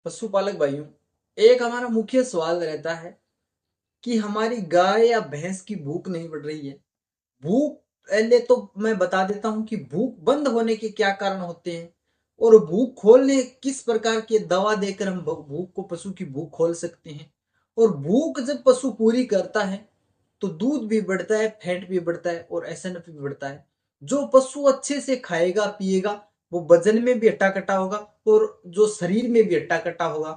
पशुपालक भाइयों, एक हमारा मुख्य सवाल रहता है कि हमारी गाय या भैंस की भूख नहीं बढ़ रही है। भूख, पहले तो मैं बता देता हूं कि भूख बंद होने के क्या कारण होते हैं और भूख खोलने किस प्रकार की दवा देकर हम भूख को, पशु की भूख खोल सकते हैं। और भूख जब पशु पूरी करता है तो दूध भी बढ़ता है, फैट भी बढ़ता है और एसएनएफ भी बढ़ता है। जो पशु अच्छे से खाएगा पिएगा वो वजन में भी हट्टा कट्टा होगा और जो शरीर में भी हट्टा कट्टा होगा।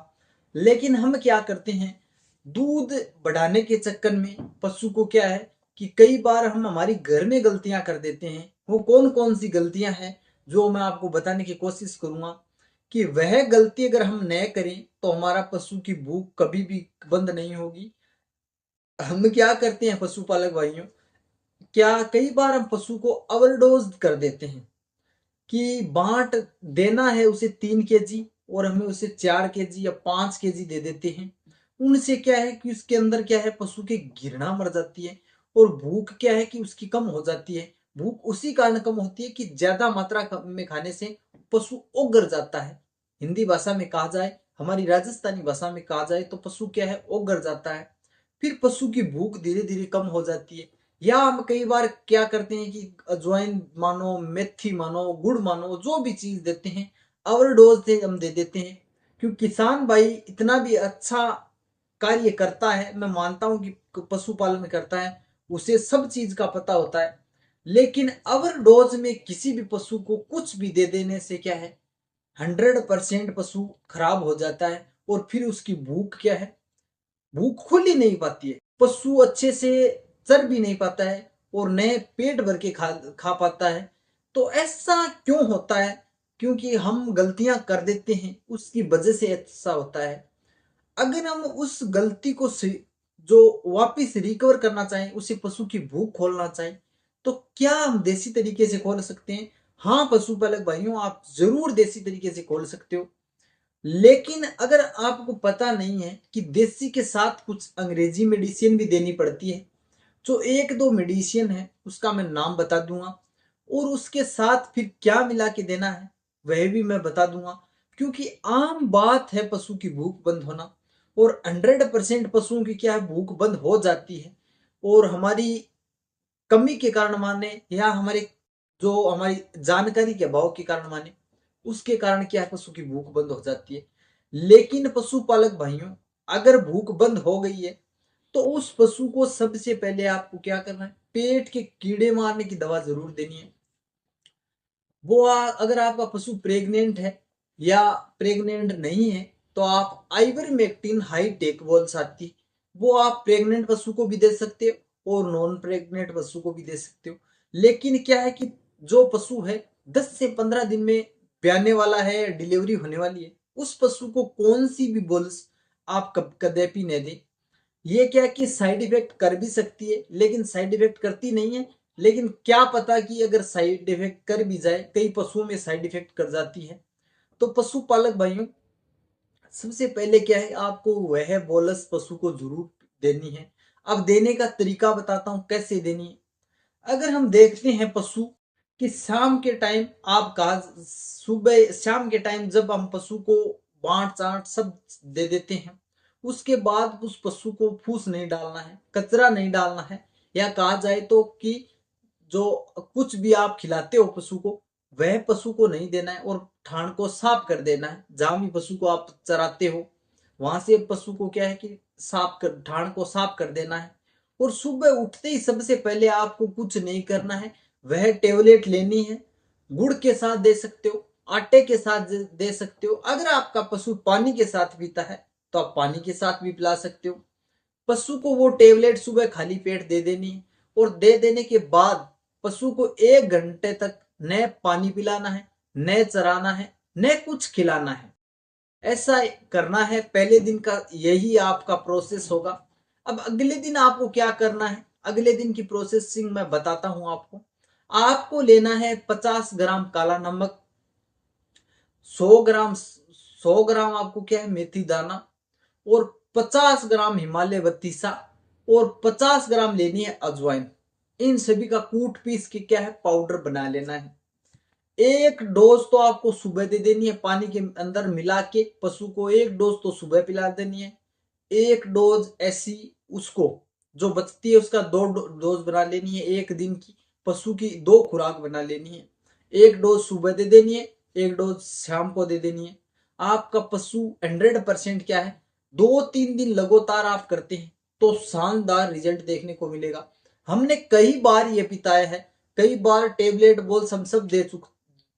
लेकिन हम क्या करते हैं, दूध बढ़ाने के चक्कर में पशु को क्या है कि कई बार हम हमारी घर में गलतियां कर देते हैं। वो कौन कौन सी गलतियां हैं जो मैं आपको बताने की कोशिश करूंगा कि वह गलती अगर हम न करें तो हमारा पशु की भूख कभी भी बंद नहीं होगी। हम क्या करते हैं पशुपालक भाइयों, क्या कई बार हम पशु को ओवरडोज कर देते हैं कि बांट देना है उसे 3 केजी और हमें उसे 4 केजी या 5 केजी दे देते हैं। उनसे क्या है कि उसके अंदर क्या है, पशु की घृणा मर जाती है और भूख क्या है कि उसकी कम हो जाती है। भूख उसी कारण कम होती है कि ज्यादा मात्रा में खाने से पशु ओगर जाता है। हिंदी भाषा में कहा जाए, हमारी राजस्थानी भाषा में कहा जाए तो पशु क्या है, ओगर जाता है। फिर पशु की भूख धीरे धीरे कम हो जाती है। या हम कई बार क्या करते हैं कि अजवाइन मानो, मेथी मानो, गुड़ मानो, जो भी चीज देते हैं ओवरडोज से हम दे देते हैं। क्योंकि किसान भाई इतना भी अच्छा कार्य करता है, मैं मानता हूं कि पशुपालन करता है, उसे सब चीज का पता होता है। लेकिन ओवरडोज में किसी भी पशु को कुछ भी दे देने से क्या है, 100% पशु खराब हो जाता है और फिर उसकी भूख क्या है, भूख खुल ही नहीं पाती है। पशु अच्छे से चर भी नहीं पाता है और नए पेट भर के खा खा पाता है। तो ऐसा क्यों होता है? क्योंकि हम गलतियां कर देते हैं, उसकी वजह से ऐसा होता है। अगर हम उस गलती को जो वापिस रिकवर करना चाहें, उसे पशु की भूख खोलना चाहें, तो क्या हम देसी तरीके से खोल सकते हैं? हाँ पशुपालक भाइयों, आप जरूर देसी तरीके से खोल सकते हो। लेकिन अगर आपको पता नहीं है कि देसी के साथ कुछ अंग्रेजी मेडिसिन भी देनी पड़ती है, जो एक दो मेडिसिन है उसका मैं नाम बता दूंगा और उसके साथ फिर क्या मिला के देना है वह भी मैं बता दूंगा। क्योंकि आम बात है पशु की भूख बंद होना, और 100% पशुओं की क्या है, भूख बंद हो जाती है। और हमारी कमी के कारण माने या हमारे जो हमारी जानकारी के अभाव के कारण माने, उसके कारण क्या है, पशु की भूख बंद हो जाती है। लेकिन पशुपालक भाइयों, अगर भूख बंद हो गई है तो उस पशु को सबसे पहले आपको क्या करना है, पेट के कीड़े मारने की दवा जरूर देनी है। वो अगर आपका पशु प्रेग्नेंट है या प्रेग्नेंट नहीं है तो आप आइवरमेक्टिन हाई टेक बॉल्स आती, वो आप प्रेग्नेंट पशु को भी दे सकते हो और नॉन प्रेग्नेंट पशु को भी दे सकते हो। लेकिन क्या है कि जो पशु है 10 से 15 दिन में ब्याने वाला है, डिलीवरी होने वाली है, उस पशु को कौन सी भी बॉल्स आप कदापि न दें। ये क्या कि साइड इफेक्ट कर भी सकती है लेकिन साइड इफेक्ट करती नहीं है। लेकिन क्या पता कि अगर साइड इफेक्ट कर भी जाए, कई पशुओं में साइड इफेक्ट कर जाती है। तो पशुपालक भाइयों, सबसे पहले क्या है, आपको वह बोलस पशु को जरूर देनी है। अब देने का तरीका बताता हूं कैसे देनी है। अगर हम देखते हैं पशु कि शाम के टाइम आप कहा, सुबह शाम के टाइम जब हम पशु को बांट चाट सब दे देते हैं, उसके बाद उस पशु को फूस नहीं डालना है, कचरा नहीं डालना है। या कहा जाए तो कि जो कुछ भी आप खिलाते हो पशु को, वह पशु को नहीं देना है और ठाण को साफ कर देना है। जहां भी पशु को आप चराते हो वहां से पशु को क्या है कि साफ कर, ठाण को साफ कर देना है। और सुबह उठते ही सबसे पहले आपको कुछ नहीं करना है, वह टेबलेट लेनी है। गुड़ के साथ दे सकते हो, आटे के साथ दे सकते हो। अगर आपका पशु पानी के साथ पीता है तो आप पानी के साथ भी पिला सकते हो। पशु को वो टेबलेट सुबह खाली पेट दे देनी है और दे देने के बाद पशु को 1 घंटे तक न पानी पिलाना है, न चराना है, न कुछ खिलाना है। ऐसा करना है, पहले दिन का यही आपका प्रोसेस होगा। अब अगले दिन आपको क्या करना है, अगले दिन की प्रोसेसिंग मैं बताता हूं आपको। आपको लेना है 50 ग्राम काला नमक, 100 ग्राम आपको क्या है, मेथी दाना, और 50 ग्राम हिमालय बत्तीसा, और 50 ग्राम लेनी है अजवाइन। इन सभी का कूट पीस के क्या है, पाउडर बना लेना है। एक डोज तो आपको सुबह दे देनी है, पानी के अंदर मिला के पशु को एक डोज तो सुबह पिला देनी है। एक डोज ऐसी उसको जो बचती है उसका दो डोज बना लेनी है, एक दिन की पशु की दो खुराक बना लेनी है। एक डोज सुबह दे देनी है, एक डोज शाम को दे देनी है। आपका पशु 100% क्या है, 2-3 दिन लगातार आप करते हैं तो शानदार रिजल्ट देखने को मिलेगा। हमने कई बार ये पिताया है, कई बार टेबलेट बोल सब दे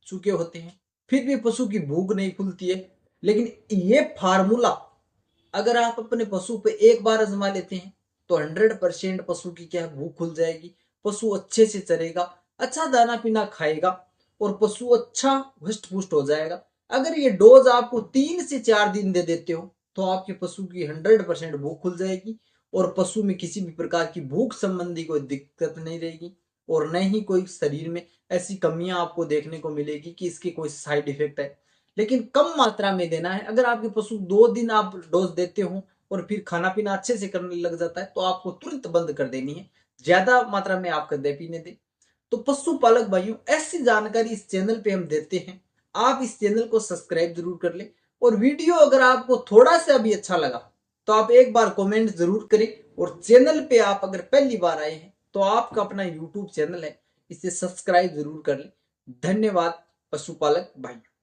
चुके होते हैं, फिर भी पशु की भूख नहीं खुलती है। लेकिन ये फार्मूला अगर आप अपने पशु पे एक बार आजमा लेते हैं तो 100% पशु की क्या भूख खुल जाएगी। पशु अच्छे से चरेगा, अच्छा दाना पीना खाएगा और पशु अच्छा हृष्ट पुष्ट हो जाएगा। अगर ये डोज आपको 3 से 4 दिन दे देते हो तो आपके पशु की 100% भूख खुल जाएगी और पशु में किसी भी प्रकार की भूख संबंधी कोई दिक्कत नहीं रहेगी और न ही कोई शरीर में ऐसी कमियां आपको देखने को मिलेगी कि इसके कोई साइड इफेक्ट है। लेकिन कम मात्रा में देना है। अगर आपके पशु 2 दिन आप डोज देते हो और फिर खाना पीना अच्छे से करने लग जाता है तो आपको तुरंत बंद कर देनी है, ज्यादा मात्रा में आप दे पीने दें। तो पशुपालक भाइयों, ऐसी जानकारी इस चैनल पे हम देते हैं, आप इस चैनल को सब्सक्राइब जरूर कर ले। और वीडियो अगर आपको थोड़ा सा भी अच्छा लगा तो आप एक बार कमेंट जरूर करें। और चैनल पे आप अगर पहली बार आए हैं तो आपका अपना यूट्यूब चैनल है, इसे सब्सक्राइब जरूर कर ले। धन्यवाद पशुपालक भाई।